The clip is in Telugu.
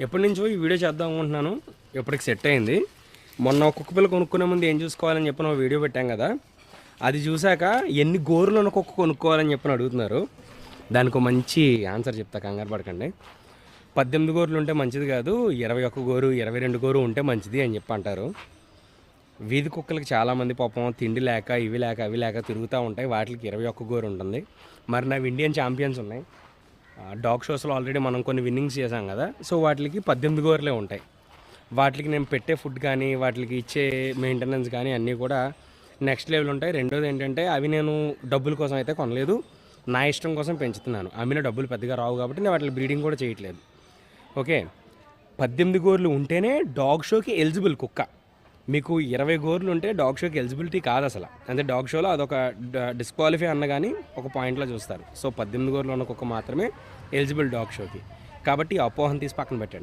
ఎప్పటి నుంచో ఈ వీడియో చేద్దాం అనుకుంటున్నాను. ఎప్పటికి సెట్ అయింది. మొన్న కుక్క పిల్ల కొనుక్కునే ముందు ఏం చూసుకోవాలని చెప్పిన వీడియో పెట్టాం కదా, అది చూశాక ఎన్ని గోరులు ఉన్న కుక్క కొనుక్కోవాలని చెప్పని అడుగుతున్నారు. దానికి ఒక మంచి ఆన్సర్ చెప్తా, కంగారు పడకండి. 18 గోర్లు ఉంటే మంచిది కాదు, 21 గోరు 22 గోరు ఉంటే మంచిది అని చెప్పి అంటారు. వీధి కుక్కలకి చాలామంది పాపం తిండి లేక ఇవి లేక అవి లేక తిరుగుతూ ఉంటాయి. వాటికి 21 గోరు ఉంటుంది. మరి నావి ఇండియన్ ఛాంపియన్స్ ఉన్నాయి. డాగ్ షోస్లో ఆల్రెడీ మనం కొన్ని విన్నింగ్స్ చేసాం కదా, సో వాటికి 18 గోర్లే ఉంటాయి. వాటికి నేను పెట్టే ఫుడ్ కానీ వాటికి ఇచ్చే మెయింటెనెన్స్ కానీ అన్నీ కూడా నెక్స్ట్ లెవెల్ ఉంటాయి. రెండోది ఏంటంటే అవి నేను డబ్బుల కోసం అయితే కొనలేదు, నా ఇష్టం కోసం పెంచుతున్నాను. అమ్మిన డబ్బులు పెద్దగా రావు కాబట్టి నేను వాటి బ్రీడింగ్ కూడా చేయట్లేదు. ఓకే, 18 గోర్లు ఉంటేనే డాగ్ షోకి ఎలిజిబుల్ కుక్క. మీకు 20 గోర్లు ఉంటే డాగ్ షోకి ఎలిజిబిలిటీ కాదు అసలు. అంటే డాగ్ షోలో అదొక డిస్క్వాలిఫై అన్న కానీ ఒక పాయింట్లో చూస్తారు. సో 18 గోర్లు ఉన్న కుక్క మాత్రమే ఎలిజిబుల్ డాగ్ షోకి. కాబట్టి అపోహం తీసి పక్కన పెట్టండి.